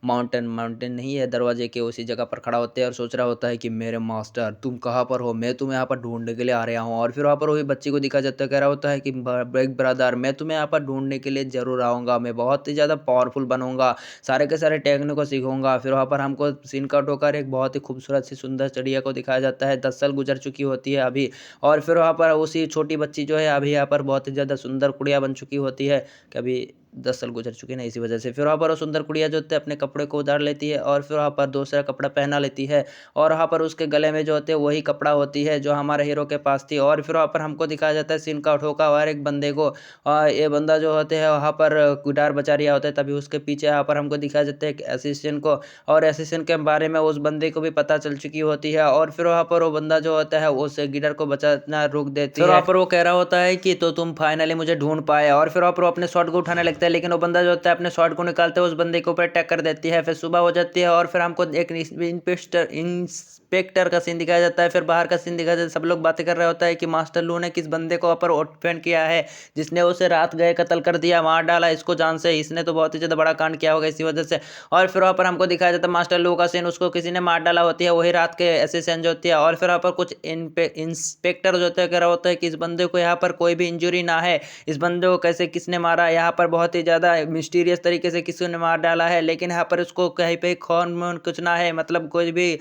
माउंटेन नहीं है, दरवाजे के उसी जगह पर खड़ा होते हैं और सोच रहा होता है कि मेरे मास्टर तुम कहाँ पर हो, मैं तुम्हें यहाँ पर ढूंढने के लिए आ रहा हूँ। और फिर वहाँ पर वही बच्ची को दिखा जाता है, कह रहा होता है कि बिग ब्रदर मैं तुम्हें यहाँ पर ढूंढने के लिए जरूर आऊँगा, मैं बहुत ही ज़्यादा पावरफुल बनूंगा, सारे के सारे टेक्निक को सीखूंगा। फिर वहाँ पर हमको सीन कट होकर एक बहुत ही खूबसूरत सी सुंदर चिड़िया को दिखाया जाता है, 10 साल गुजर चुकी होती है अभी। और फिर वहाँ पर उसी छोटी बच्ची जो है अभी यहाँ पर बहुत ही ज़्यादा सुंदर गुड़िया बन चुकी होती है, कभी 10 साल गुजर चुके ना, इसी वजह से फिर वहाँ पर वो सुंदर गुड़िया जो होते हैं अपने कपड़े को उतार लेती है, और फिर वहाँ पर दूसरा कपड़ा पहना लेती है, और वहाँ पर उसके गले में जो होते हैं वही कपड़ा होती है जो हमारे हीरो के पास थी। और फिर वहाँ पर हमको दिखाया जाता है सीन का ठोका और एक बंदे को, ये बंदा जो होते हैं वहाँ पर गिटार बजा रहा होता है, तभी उसके पीछे यहाँ पर हमको दिखाया जाता है एक असिस्टेंट को, और असिस्टेंट के बारे में उस बंदे को भी पता चल चुकी होती है। और फिर वहाँ पर वो बंदा जो होता है उस गिटार को बजाना रोक देती है। फिर वहाँ पर वो कह रहा होता है कि तो तुम फाइनली मुझे ढूंढ पाए। और फिर वहाँ पर वो अपने शॉट को उठाने लगता है, लेकिन वो बंदा जो होता है अपने शॉट को निकालते हुए उस बंदे के ऊपर अटैक कर देती है। फिर सुबह हो जाती है और फिर हमको एक इंस्पेक्टर का सीन दिखाया जाता है। फिर बाहर का सीन दिखाया जाता है, सब लोग बातें कर रहे होता है कि मास्टर लू ने किस बंदे को ऊपर ऑफेंड किया है, जिसने उसे रात गए कत्ल कर दिया, मार डाला इसको जान से, इसने तो बहुत ही ज्यादा बड़ा कांड किया होगा इसी वजह से। और फिर वहाँ पर हमको दिखाया जाता है मास्टर लू का सीन, उसको किसी ने मार डाला होती है, वही रात के असिस्टेंट जो होती है। और फिर वहाँ पर कुछ इंस्पेक्टर जो होते हैं कह रहा होता है कि इस बंदे को यहाँ पर कोई भी इंजरी ना है, इस बंदे को कैसे किसने मारा, यहाँ पर बहुत ही ज़्यादा मिस्टीरियस तरीके से किसी ने मार डाला है, लेकिन यहाँ पर उसको कहीं पे खून वून कुछ ना है, मतलब कोई भी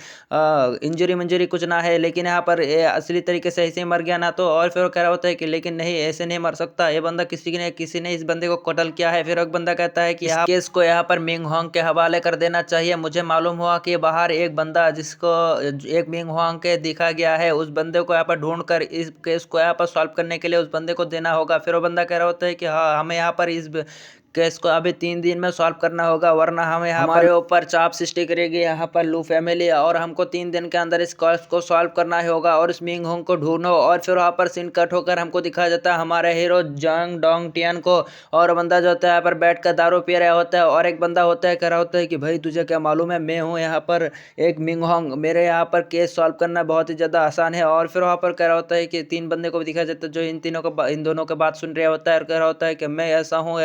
इंजरी मंजरी कुछ ना है, लेकिन यहाँ पर ये असली तरीके से ऐसे ही मर गया ना तो। और फिर वो कह रहा होता है कि लेकिन नहीं, ऐसे नहीं मर सकता, ये बंदा किसी ने इस बंदे को कत्ल किया है। फिर एक बंदा कहता है कि इस केस को यहाँ पर मिंग होंग के हवाले कर देना चाहिए, मुझे मालूम हुआ कि बाहर एक बंदा जिसको एक मिंग होंग के दिखा गया है, उस बंदे को यहाँ पर ढूंढ कर इस केस को यहाँ पर सॉल्व करने के लिए उस बंदे को देना होगा। फिर वो बंदा कह रहा होता है कि हाँ, हमें यहाँ पर इस केस को अभी 3 दिन में सॉल्व करना होगा, वरना हमें यहाँ हमारे ऊपर चाप सृष्टि करेगी यहाँ पर लू फैमिली, और हमको 3 दिन के अंदर इस केस को सॉल्व करना ही होगा, और इस मिंग होंग को ढूंढो। और फिर वहाँ पर सीन कट होकर हमको दिखाया जाता है हमारे हीरो जंग डोंग टियन को, और बंदा जो होता है यहाँ पर बैठ कर दारू पी रहा होता है, और एक बंदा होता है कह रहा होता है कि भाई तुझे क्या मालूम है, मैं हूँ यहाँ पर एक मिंग होंग, मेरे यहाँ पर केस सॉल्व करना बहुत ही ज़्यादा आसान है। और फिर वहाँ पर कह रहा होता है कि 3 बंदे को भी दिखाया जाता है जो इन दोनों के बात सुन रहा होता है, और कह रहा होता है कि मैं ऐसा हूँ,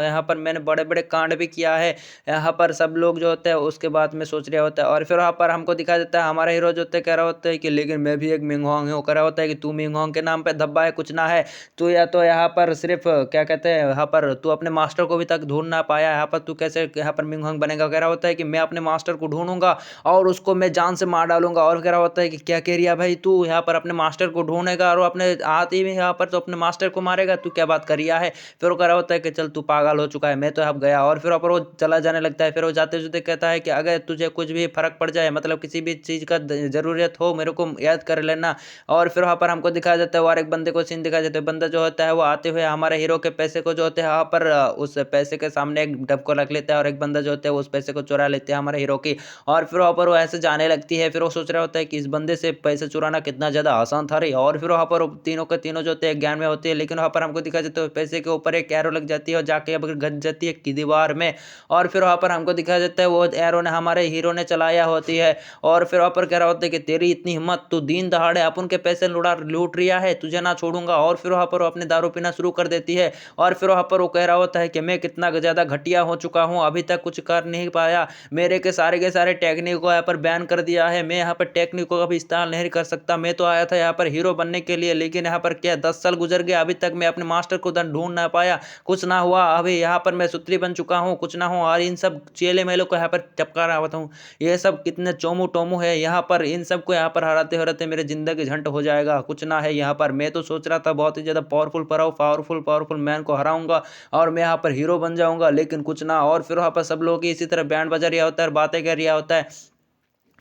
यहाँ पर मैंने बड़े बड़े कांड भी किया है, यहाँ पर सब लोग जो होते हैं उसके बाद में सोच रहा होता है। और फिर वहाँ पर हमको दिखाया जाता है हमारा हीरो जो होता है कह रहा होता है कि लेकिन मैं भी एक मिंग होंग हूँ, कह रहा होता है कि तू मिंग होंग के नाम पे धब्बा है, कुछ ना है, तू या तो यहाँ पर सिर्फ क्या कहते हैं, यहाँ पर तू अपने मास्टर को भी तक ढूंढ ना पाया, यहाँ पर तू कैसे यहाँ पर मिंग होंग बनेगा। कह रहा होता है कि मैं अपने मास्टर को ढूंढूंगा और उसको मैं जान से मार डालूंगा। और कह रहा होता है कि क्या कह रिया भाई, तू यहाँ पर अपने मास्टर को ढूंढेगा और अपने हाथ ही में यहाँ पर तो अपने मास्टर को मारेगा, तू क्या बात कर रिया है। फिर वो कह रहा होता है कि चल तू पागल पागल हो चुका है, मैं तो अब गया। और फिर वहाँ पर वो चला जाने लगता है। फिर वो जाते जाते कहता है कि अगर तुझे कुछ भी फर्क पड़ जाए, मतलब किसी भी चीज़ का ज़रूरत हो, मेरे को याद कर लेना। और फिर वहाँ पर हमको दिखाया जाता है, और एक बंदे को सीन दिखाया जाता है। बंदा जो होता है वो आते हुए हमारे हीरो के पैसे को जो होते हैं वहाँ पर उस पैसे के सामने एक डब्बा रख लेता है, और एक बंदा जो होता है उस पैसे को चुरा लेते हैं हमारे हीरो की। और फिर वहाँ पर वो ऐसे जाने लगती है। फिर वो सोच रहा होता है कि इस बंदे से पैसे चुराना कितना ज़्यादा आसान था रे। और फिर वहाँ पर तीनों के तीनों जो होते हैं ज्ञान में होते हैं, लेकिन वहाँ पर हमको दिखाया जाता है पैसे के ऊपर एक एरो लग जाती है और जाके अब गज जाती है की दीवार में। और फिर वहाँ पर हमको दिखाया जाता है वो एरो ने हमारे हीरो ने चलाया होती है। और फिर वहाँ पर कह रहा होता है कि तेरी इतनी हिम्मत, तू दिन दहाड़े अपन के पैसे लूट रिया है, तुझे ना छोड़ूंगा। और फिर वहाँ पर वो अपने दारू पीना शुरू कर देती है। और फिर वहाँ पर वो कह रहा होता है कि मैं कितना ज़्यादा घटिया हो चुका हूँ, अभी तक कुछ कर नहीं पाया, मेरे के सारे टेक्निक को यहाँ पर बैन कर दिया है, मैं यहाँ पर टेक्निक को कभी इस्तेमाल नहीं कर सकता। मैं तो आया था यहाँ पर हीरो बनने के लिए, लेकिन यहाँ पर क्या 10 साल गुजर गए, अभी तक मैं अपने मास्टर को ढूंढ ना पाया, कुछ ना हुआ। अभी यहाँ पर मैं सूत्री बन चुका हूँ, कुछ ना हो। और इन सब चेले मेलों को यहाँ पर टपका रहा होता हूँ, ये सब कितने चोमू टोमू है यहाँ पर, इन सब को यहाँ पर हराते हराते मेरे जिंदगी झंड हो जाएगा, कुछ ना है यहाँ पर। मैं तो सोच रहा था बहुत ही ज़्यादा पावरफुल मैन को हराऊंगा और मैं यहाँ पर हीरो बन जाऊंगा, लेकिन कुछ ना। और फिर वहाँ पर सब लोग इसी तरह बैंड बजा रहा होता है, बातें कर रहा होता है।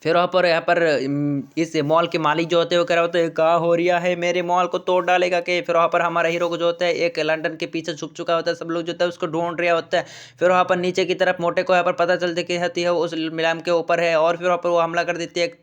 फिर यहाँ पर इस मॉल के मालिक जो होते हैं वो कह रहा होता है कहा हो रिया है, मेरे मॉल को तोड़ डालेगा के। फिर वहाँ पर हमारा हीरो को जो होता है एक लंदन के पीछे छुप चुका होता है, सब लोग जो होता है उसको ढूंढ रहा होता है। फिर वहाँ पर नीचे की तरफ मोटे को यहाँ पर पता चलती कि हती है उस मिलाम के ऊपर है। और फिर वहाँ पर वो हमला कर देती है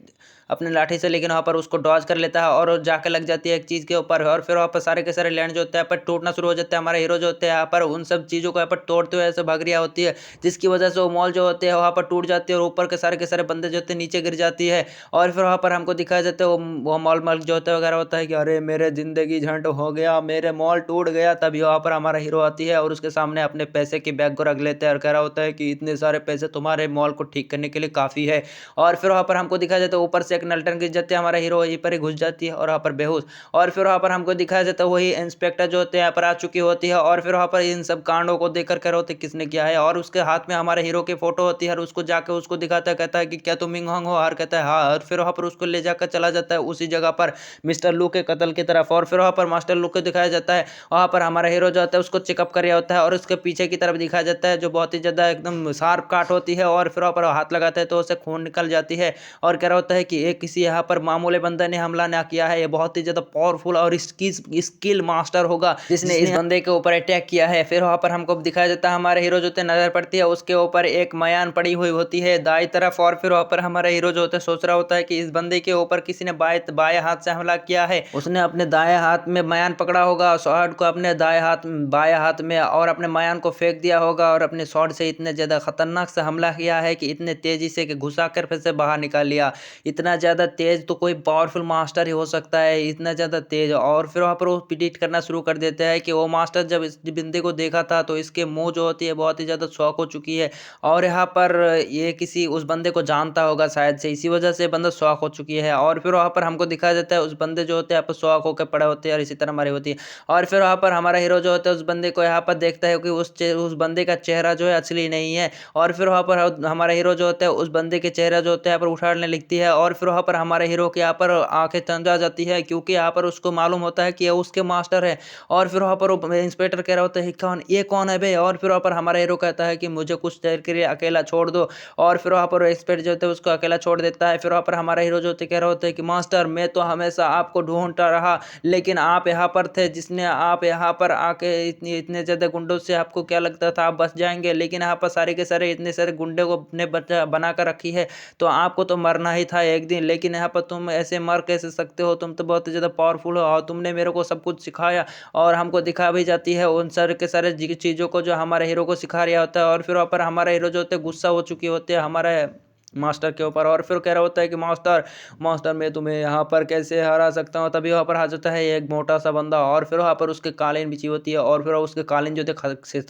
अपने लाठी से, लेकिन वहाँ पर उसको डॉज कर लेता है और जाकर लग जाती है एक चीज़ के ऊपर। और फिर वहाँ पर सारे के सारे लैंड जो होता है पर टूटना शुरू हो जाता है। हमारे हीरो जो होते हैं यहाँ पर उन सब चीज़ों को यहाँ पर तोड़ते हुए ऐसे भाग रही होती है, जिसकी वजह से वो मॉल जो होते हैं वहाँ पर टूट जाती है और ऊपर के सारे बंदे जो होते हैं नीचे गिर जाती है। और फिर वहाँ पर हमको दिखाया जाता है वो मॉल मालिक जो होता है वगैरह होता है कि अरे मेरे ज़िंदगी झंड हो गया, मेरे मॉल टूट गया। तभी वहाँ पर हमारा हीरो आती है और उसके सामने अपने पैसे के बैग को रख लेते हैं और कह रहा होता है कि इतने सारे पैसे तुम्हारे मॉल को ठीक करने के लिए काफ़ी है। और फिर वहाँ पर हमको दिखाया जाता है ऊपर से एक नलटन गिर जाते हैं, हमारा हीरो वहीं पर ही घुस जाती है और वहाँ पर बेहोश। और फिर वहाँ पर हमको दिखाया जाता है वही इंस्पेक्टर जो होते हैं यहाँ पर आ चुकी होती है। और फिर वहाँ पर इन सब कांडों को देख कर कह रहे होते किसने किया है, और उसके हाथ में हमारे हीरो की फोटो होती है और उसको जाकर उसको दिखाता है, कहता है कि क्या तुम मिंग होंग हो, और कहता है हाँ। और फिर वहाँ पर उसको ले जाकर चला जाता है उसी जगह पर मिस्टर लू के कत्ल की तरफ। और फिर वहाँ पर मास्टर लू को दिखाया जाता है, वहाँ पर हमारा हीरो जो होता है उसको चेकअप कर रहा होता है और उसके पीछे की तरफ दिखाया जाता है जो बहुत ही ज़्यादा एकदम शार्प काट होती है। और फिर वहाँ पर हाथ लगाता है तो उससे खून निकल जाती है और कह रहा होता है कि एक किसी यहाँ पर मामूले बंदे ने हमला ना किया है, ये बहुत ही ज़्यादा पावरफुल और स्किल मास्टर होगा जिसने इस बंदे के ऊपर अटैक किया है। फिर वहाँ पर हमको दिखाया जाता है हमारे हीरो जो होते हैं नजर पड़ती है उसके ऊपर एक मयान पड़ी हुई होती है दाई तरफ। और फिर वहाँ पर हमारा हीरो जो होता है सोच रहा होता है कि इस बंदे के ऊपर किसी ने बाएं हाथ से हमला किया है, उसने अपने दाएं हाथ में मयान पकड़ा होगा, शॉर्ट को अपने बाएं हाथ में और अपने मयान को फेंक दिया होगा और अपने शॉर्ट से इतने ज़्यादा खतरनाक से हमला किया है कि इतने तेजी से कि घुसा कर फिर से बाहर निकाल लिया। इतना ज़्यादा तेज तो कोई पावरफुल मास्टर ही हो सकता है, इतना ज़्यादा तेज। और फिर वहाँ पर वो प्रिडिक्ट करना शुरू कर देता है कि वो मास्टर जब इस बंदे को देखा था तो इसके मुंह जो होती है बहुत ही ज़्यादा शॉक हो चुकी है और यहाँ पर ये किसी उस बंदे को जानता होगा शायद से, इसी वजह से बंदा शॉक हो चुकी है। और फिर वहाँ पर हमको दिखाया जाता है उस बंदे जो होते हैं यहाँ पर शॉक होकर पड़े होते हैं और इसी तरह मरे होती है। और फिर वहाँ पर हमारा हीरो जो होता है उस बंदे को यहाँ पर देखता है कि उस बंदे का चेहरा जो है असली नहीं है। और फिर वहाँ पर हमारा हीरो जो होता है उस बंदे के चेहरा जो होता है यहाँ पर उछाड़ने लगती है। और फिर वहाँ पर हमारे हीरो के यहाँ पर आंखें चंद आ जाती है क्योंकि यहाँ पर उसको मालूम होता है कि ये उसके मास्टर है। और फिर वहाँ पर वो इंस्पेक्टर कह रहा होता है कौन ये कौन है बे। और फिर वहाँ पर हमारा हीरो कहता है कि मुझे कुछ देर के लिए अकेला छोड़ दो। और फिर वहाँ पर इंस्पेक्टर जो होता है उसको अकेला छोड़ देता है। फिर वहाँ पर हमारा हीरो जो होता है कह रहा होता है कि मास्टर मैं तो हमेशा आपको ढूंढता रहा, लेकिन आप यहाँ पर थे, जिसने आप यहाँ पर आके इतने ज़्यादा गुंडों से आपको क्या लगता था आप बच जाएंगे, लेकिन यहाँ पर सारे के सारे इतने सारे गुंडे को अपने बना कर रखी है, तो आपको तो मरना ही था एक दिन। लेकिन यहाँ पर तुम ऐसे मर कैसे सकते हो, तुम तो बहुत ज़्यादा पावरफुल हो और तुमने मेरे को सब कुछ सिखाया। और हमको दिखा भी जाती है उन सारे के सारे चीज़ों को जो हमारे हीरो को सिखा रहा होता है। और फिर वहाँ पर हमारा हीरो जो होते हैं गुस्सा हो चुकी होते हैं हमारे मास्टर के ऊपर। और फिर कह रहा होता है कि मास्टर मास्टर मैं तुम्हें यहाँ पर कैसे हरा सकता हूँ। तभी वहाँ पर आ जाता है एक मोटा सा बंदा और फिर वहाँ पर उसके कालीन बिछी होती है और फिर उसके कालीन जो थे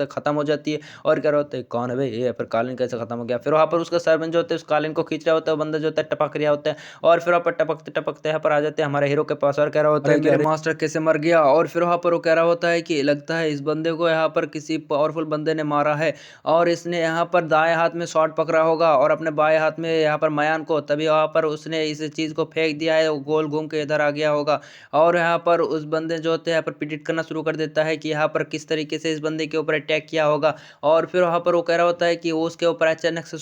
खत्म हो जाती है। और कह रहा होता है कौन है भाई ये, फिर कालीन कैसे खत्म हो गया। फिर वहाँ पर उसका सर्वेंट जो होता है उस कालीन को खींच रहा होता है, बंदा जो होता है टपक रहा होता है। और फिर वहाँ पर टपकते टपकते यहाँ पर आ जाते हैं हमारे हीरो के पास और कह रहा होता है मेरे मास्टर कैसे मर गया। और फिर वहाँ पर वो कह रहा होता है कि लगता है इस बंदे को यहाँ पर किसी पावरफुल बंदे ने मारा है और इसने यहाँ पर दाएं हाथ में शॉट पकड़ा होगा और अपने बाएं हाथ हाथ में यहाँ पर मयान को, तभी वहाँ पर उसने इस चीज़ को फेंक दिया है, वो गोल घूम के इधर आ गया होगा। और यहाँ पर उस बंदे जो होते हैं यहाँ पर प्रिडिक्ट करना शुरू कर देता है कि यहाँ पर किस तरीके से इस बंदे के ऊपर अटैक किया होगा। और फिर वहाँ पर वो कह रहा होता है कि वो उसके ऊपर अचानक से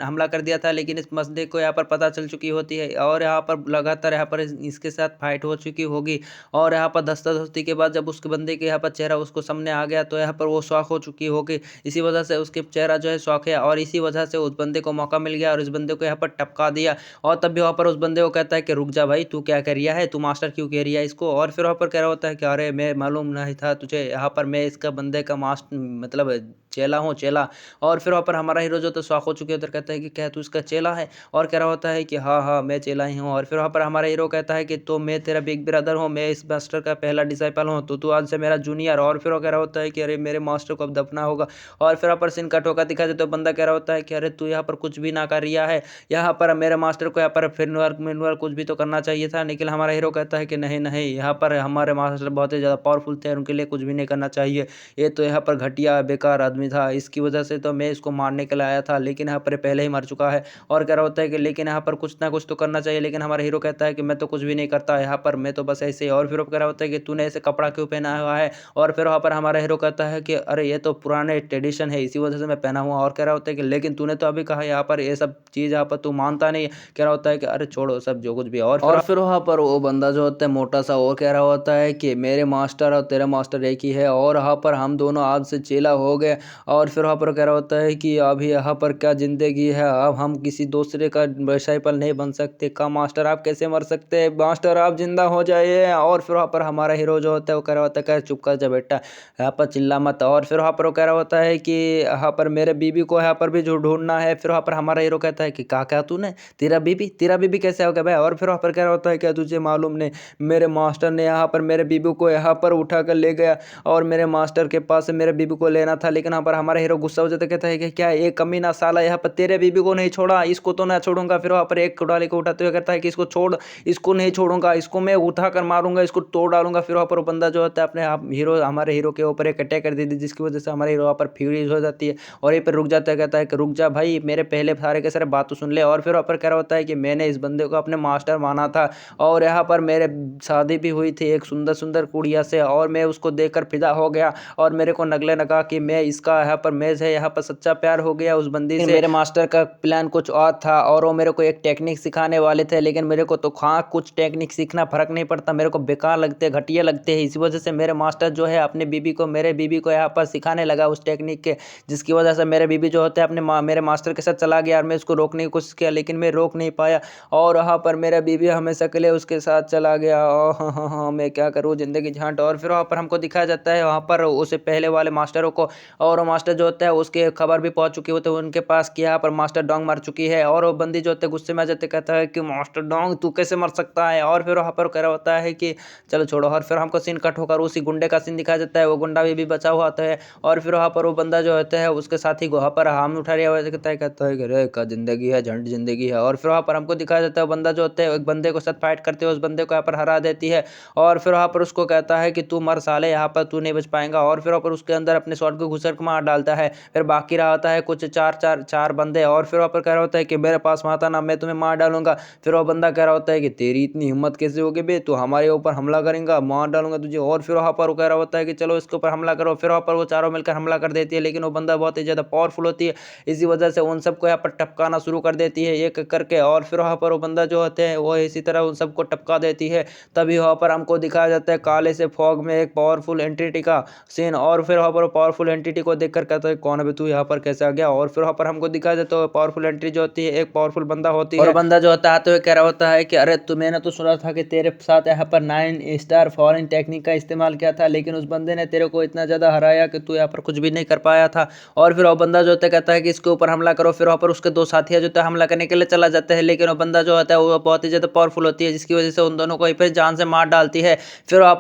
हमला कर दिया था, लेकिन इस बंदे को यहाँ पर पता चल चुकी होती है और यहाँ पर लगातार यहाँ पर इसके साथ फाइट हो चुकी होगी। और यहाँ पर धस्ता-धस्ती के बाद जब उसके बंदे के यहाँ पर चेहरा उसको सामने आ गया, तो यहाँ पर वो शॉक हो चुकी होगी। इसी वजह से उसके चेहरा जो है शॉक है, और इसी वजह से उस बंदे को मौका मिल गया और इस बंदे को यहाँ पर टपका दिया। और तब भी वहाँ पर उस बंदे को कहता है कि रुक जा भाई, तू क्या कर रिया है, तू मास्टर क्यों कह रिया है इसको। और फिर वहाँ पर कह रहा होता है कि अरे मैं मालूम नहीं था तुझे, यहाँ पर मैं इसका बंदे का मास्टर मतलब चेला हूँ, चेला। और फिर वहाँ पर हमारा हीरो जो तो शॉक हो चुके होता है, कहता है कि क्या तू इसका चेला है। और कह रहा होता है कि हाँ हाँ मैं चेला ही हूँ। और फिर वहाँ पर हमारा हीरो कहता है कि तो मैं तेरा बिग ब्रदर हूँ, मैं इस मास्टर का पहला डिसाइपल हूँ, तो तू आज से मेरा जूनियर। और फिर वो कह रहा होता है कि अरे मेरे मास्टर को अब दफना होगा। और फिर वहाँ पर सीन कट होकर दिखा देते, तो बंदा कह रहा होता है कि अरे तू यहाँ पर कुछ भी ना कर रिया है, यहाँ पर मेरे मास्टर को यहाँ पर फिनवर्क मिनवर्क कुछ भी तो करना चाहिए था। लेकिन हमारा हीरो कहता है कि नहीं नहीं, यहाँ पर हमारे मास्टर बहुत ही ज़्यादा पावरफुल थे, उनके लिए कुछ भी नहीं करना चाहिए। ये तो यहाँ पर घटिया बेकार आदमी था, इसकी वजह से तो मैं इसको मारने के लिए आया था, लेकिन यहाँ पर पहले ही मर चुका है। और कह रहा होता है कि लेकिन यहाँ पर कुछ ना कुछ तो करना चाहिए। लेकिन हमारा हीरो कहता है कि मैं तो कुछ भी नहीं करता यहाँ पर, मैं तो बस ऐसे ही। और फिर वो कह रहा होता है कि तूने ऐसे कपड़ा क्यों पहना हुआ है। और फिर वहाँ पर हमारा हीरो कहता है कि अरे ये तो पुराने ट्रेडिशन है, इसी वजह से मैं पहना हुआ। और कह रहा होता है कि लेकिन तूने तो अभी कहा यहाँ पर ये सब चीज़ यहाँ पर तू मानता नहीं है। कह रहा होता है कि अरे छोड़ो सब जो कुछ भी है। और फिर वहाँ पर वो बंदा जो होता है मोटा सा, वो कह रहा होता है कि मेरे मास्टर और तेरा मास्टर एक ही है, और यहाँ पर हम दोनों आज से चेला हो गए। और फिर वहाँ पर कह रहा होता है कि अभी यहाँ पर क्या ज़िंदगी है, अब हम किसी दूसरे का डिसाइपल नहीं बन सकते। का मास्टर आप कैसे मर सकते हैं, मास्टर आप जिंदा हो जाइए। और फिर वहाँ पर हमारा हीरो जो होता है वो कह रहा होता है, कह चुप कर जा बेटा, यहाँ पर चिल्ला मत। और फिर वहाँ पर वो कह रहा होता है कि यहाँ पर मेरे बीबी को यहाँ पर भी जो ढूंढना है। फिर वहाँ पर हमारा हीरो कहता है कि क्या तूने, तेरा बीबी कैसे हो गया भाई। और फिर वहाँ पर कह रहा होता है क्या तुझे मालूम नहीं, मेरे मास्टर ने यहाँ पर मेरे बीबी को यहाँ पर उठा कर ले गया, और मेरे मास्टर के पास से मेरे बीबी को लेना था। लेकिन यहाँ पर हमारा हीरो गुस्सा हो जाता है, कहता है कि क्या एक कमीना साला यहाँ पर तेरे बीबी को नहीं छोड़ा, इसको तो ना छोड़ूंगा। फिर वहाँ पर एक कुड़ाली को उठाते हुए कहता है कि इसको छोड़, इसको नहीं छोड़ूंगा, इसको मैं उठा कर मारूंगा, इसको तोड़ डालूंगा। फिर वहाँ पर वो बंदा जो होता है अपने आप हीरो हमारे हीरो के ऊपर एक अटैक कर देती है, जिसकी वजह से हमारे हीरो वहाँ पर फ्यूरीज हो जाती है। और ये पर रुक जाता है, कहता है कि रुक जा भाई, मेरे पहले सारे के सारे बात तो सुन ले। और फिर वहाँ पर कह रहा होता है कि मैंने इस बंदे को अपने मास्टर माना था, और यहाँ पर मेरे शादी भी हुई थी एक सुंदर सुंदर कुड़िया से, और मैं उसको देखकर फिदा हो गया। और मेरे को नगले लगा कि मैं इसका यहाँ पर मैच है, यहाँ पर सच्चा प्यार हो गया उस बंदी से। मेरे मास्टर का प्लान कुछ और था, और वो मेरे को एक टेक्निक सिखाने वाले थे, लेकिन मेरे को तो कुछ टेक्निक सीखना फर्क नहीं पड़ता, मेरे को बेकार लगते हैं, घटिया लगते हैं। इसी वजह से मेरे मास्टर जो है अपने बीबी को मेरे बीबी को यहाँ पर सिखाने लगा उस टेक्निक के, जिसकी वजह से मेरे बीबी जो होते हैं अपने मेरे मास्टर के साथ चला गया। और मैं उसको रोकने की कोशिश किया, लेकिन मैं रोक नहीं पाया। और वहाँ पर मेरा बीबी हमेशा के लिए उसके साथ चला गया। हाँ हाँ हाँ, मैं क्या करूँ ज़िंदगी झांट। और फिर वहाँ पर हमको दिखाया जाता है वहाँ पर उसे पहले वाले मास्टरों को, और वो मास्टर जो होता है उसके खबर भी पहुँच चुकी होती है उनके पास कि यहाँ पर मास्टर डोंग मर चुकी है। और वो बंदी जो होते गुस्से में आ जाते, कहता है कि मास्टर डोंग तू कैसे मर सकता है। और फिर वहाँ पर कह रहा होता है कि चलो छोड़ो। और फिर हमको सीन कट होकर उसी गुंडे का सीन दिखाया जाता है, वो गुंडा भी बचा हुआ होता है। और फिर वहाँ पर वो बंदा जो होता है उसके साथी वहाँ पर हम उठा रहा हुआ कहता है कि रे का जिंदगी है, झंड जिंदगी है। और फिर वहाँ पर हमको दिखाया जाता है बंदा जो होता है एक बंदे को साथ फाइट करते हुए उस बंदे को यहाँ पर हरा देती है। और फिर वहाँ पर उसको कहता है कि तू मर साले, यहाँ पर तू नहीं बच पाएगा। और फिर वहाँ पर उसके अंदर अपने शॉट को घुसर के मार डालता है। फिर बाकी रहा होता है कुछ चार बंदे। और फिर वहाँ पर कह रहा होता है कि मेरे पास माता ना, मैं तुम्हें मार डालूंगा। फिर वो बंदा कह रहा होता है कि तेरी इतनी हिम्मत कैसे होगी बे, तू हमारे ऊपर हमला करेंगा, मार डालूंगा तुझे। और फिर वहाँ पर वो कह रहा होता है कि चलो इसके ऊपर हमला करो। फिर वहाँ पर वो चारों मिलकर हमला कर देती है, लेकिन वो बंदा बहुत ही ज़्यादा पावरफुल होती है, इसी वजह से उन सबको यहाँ पर टपकाना शुरू कर देती है एक करके। और फिर वहाँ पर वो बंदा जो होते हैं वो इसी तरह उन सबको टपका देती है। तभी वहाँ पर हमको दिखाया जाता है काले से फॉग में एक पावरफुल एंटिटी का सीन। और फिर वहाँ पर पावरफुल एंटिटी को देखकर कहता है कौन है तू, यहाँ पर कैसे आ गया। और फिर वहाँ पर हमको दिखाया जाता है पावरफुल एंटिटी जो होती है एक पावरफुल बंदा होती है। और बंदा जो होता है आते हुए कह रहा होता है कि अरे मैंने तो सुना था कि तेरे साथ यहाँ पर 9 स्टार फॉरेन टेक्निक का इस्तेमाल किया था, लेकिन उस बंदे ने तेरे को इतना ज़्यादा हराया कि तू यहाँ पर कुछ भी नहीं कर पाया था। और फिर वो बंदा जो होता है कहता है कि इसके ऊपर हमला करो। फिर वहाँ पर उसके दो साथी जो होता है हमला करने के लिए चला जाता है, लेकिन वो बंदा जो होता है वो बहुत ही ज़्यादा पावरफुल होती है, जिसकी वजह से उन दोनों को फिर जान से मार डालती है। फिर वहाँ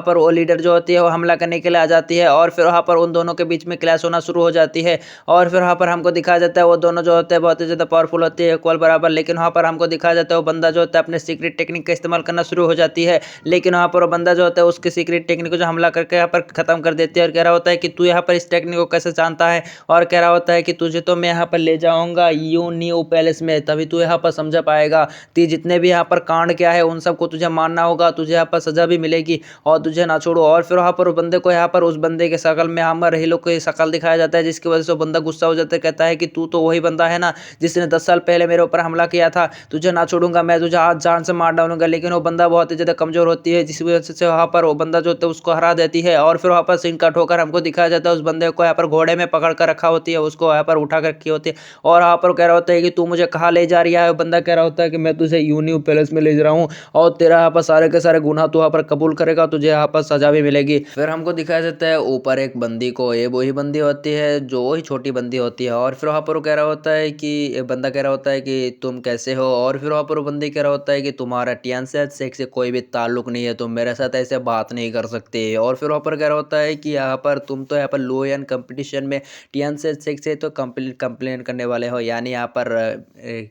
पर वो लीडर जो होती है वो हमला करने के लिए आ जाती है। और फिर वहाँ पर उन दोनों के बीच में क्लैश होना शुरू हो जाती है। और फिर वहाँ पर हमको दिखाया जाता है वो दोनों जो होते हैं बहुत ही ज़्यादा पावरफुल होती है इक्वल बराबर, लेकिन वहाँ पर हमको दिखाया जाता है वो बंदा जो होता है अपने सीक्रेट टेक्निक का इस्तेमाल करना शुरू हो जाती है। लेकिन वहाँ पर वो बंदा जो होता है उसके सीक्रेट टेक्निक को जो हमला करके यहाँ पर खत्म कर देती है और कह रहा होता है कि तू यहाँ पर इस टेक्निक को कैसे जानता है, और कह रहा होता है कि तुझे तो मैं यहाँ पर ले जाऊंगा यू न्यू पैलेस में, तभी तू यहाँ पर समझ पाएगा। ती जितने भी यहाँ पर कांड क्या है उन सबको तुझे मानना होगा, तुझे यहाँ पर सजा भी मिलेगी और तुझे ना छोड़ो। और फिर वहाँ पर उस बंदे को यहाँ पर उस बंदे के शकल में हमर हीरो की शकल दिखाया जाता है, जिसकी वजह से वो बंदा गुस्सा हो जाता है, कहता है कि तू तो वही बंदा है ना जिसने 10 साल पहले मेरे ऊपर हमला किया था, तुझे ना छोड़ूंगा, मैं तुझे आज जान से मार डालूंगा। लेकिन वो बंदा बहुत ही ज्यादा कमजोर होती है, जिस वजह से वहाँ पर वो बंदा जो होता है उसको हरा देती है। और फिर वहाँ पर सीन कट होकर हमको दिखाया जाता है उस बंदे को यहाँ पर घोड़े में पकड़ कर रखा होती है, उसको यहाँ पर उठा कर रखी होती है और वहाँ पर कह रहा होता है कि तू मुझे कहाँ ले जा रही है। बंदा कह रहा होता है कि मैं तुझे यूनिव पैलेस में ले जा रहा हूँ और तेरा यहाँ पर सारे के सारे गुनाह तू यहाँ पर कबूल करेगा, तुझे यहाँ पर सजा भी मिलेगी। फिर हमको दिखाया जाता है ऊपर एक बंदी को, ये वही बंदी होती है जो वही छोटी बंदी होती है। और फिर वहाँ पर वो कह रहा होता है कि एक बंदा कह रहा होता है कि तुम कैसे हो, और फिर वहाँ पर वो बंदी कह रहा होता है कि तुम्हारा टियानसेट सेक्स से कोई भी ताल्लुक नहीं है, तुम मेरे साथ ऐसे बात नहीं कर सकते। और फिर वहाँ पर कह रहा होता है कि यहाँ पर तुम तो यहाँ पर लो एंड कंपटीशन में टियानसेट सेक्स से तो कंप्लेन करने वाले हो, यानी यहाँ पर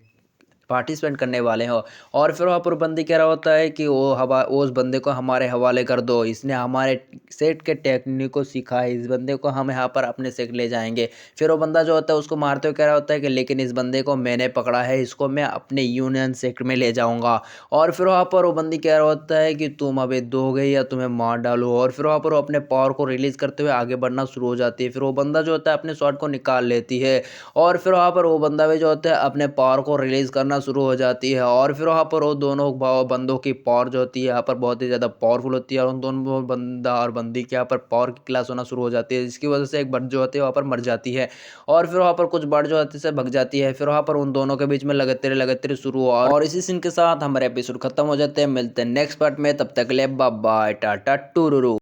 पार्टिसिपेंट करने वाले हो। और फिर वहाँ पर बंदी कह रहा होता है कि वो उस बंदे को हमारे हवाले कर दो, इसने हमारे सेट के टेक्निक को सीखा है, इस बंदे को हम यहाँ पर अपने सेट ले जाएंगे। फिर वो बंदा जो होता है उसको मारते हुए कह रहा होता है कि लेकिन इस बंदे को मैंने पकड़ा है, इसको मैं अपने यूनियन सेक्ट में ले जाऊंगा। और फिर वहाँ पर वो बंदी कह रहा होता है कि तुम अभी दोगे या तुम्हें मार डालो। और फिर वहाँ पर वो अपने पावर को रिलीज करते हुए आगे बढ़ना शुरू हो जाती है। फिर वो बंदा जो होता है अपने शॉट को निकाल लेती है और फिर वहाँ पर वो बंदा भी जो होता है अपने पावर को रिलीज करना शुरू हो जाती है। और फिर वहाँ पर वो दोनों बंदों की पावर जो होती है यहाँ पर बहुत ही ज़्यादा पावरफुल होती है और उन दोनों बंदा और बंदी के यहाँ पर पावर की क्लास होना शुरू हो जाती है, जिसकी वजह से एक बर्ड जो होती है वहाँ पर मर जाती है और फिर वहाँ पर कुछ बर्ड जो होती है भग जाती है। फिर वहाँ पर उन दोनों के बीच में लगातार लगातार शुरू हुआ और इसी सीन के साथ हमारे एपिसोड खत्म हो जाते हैं। मिलते हैं नेक्स्ट पार्ट में, तब तक ले बाय बाय टाटा टूरूरू।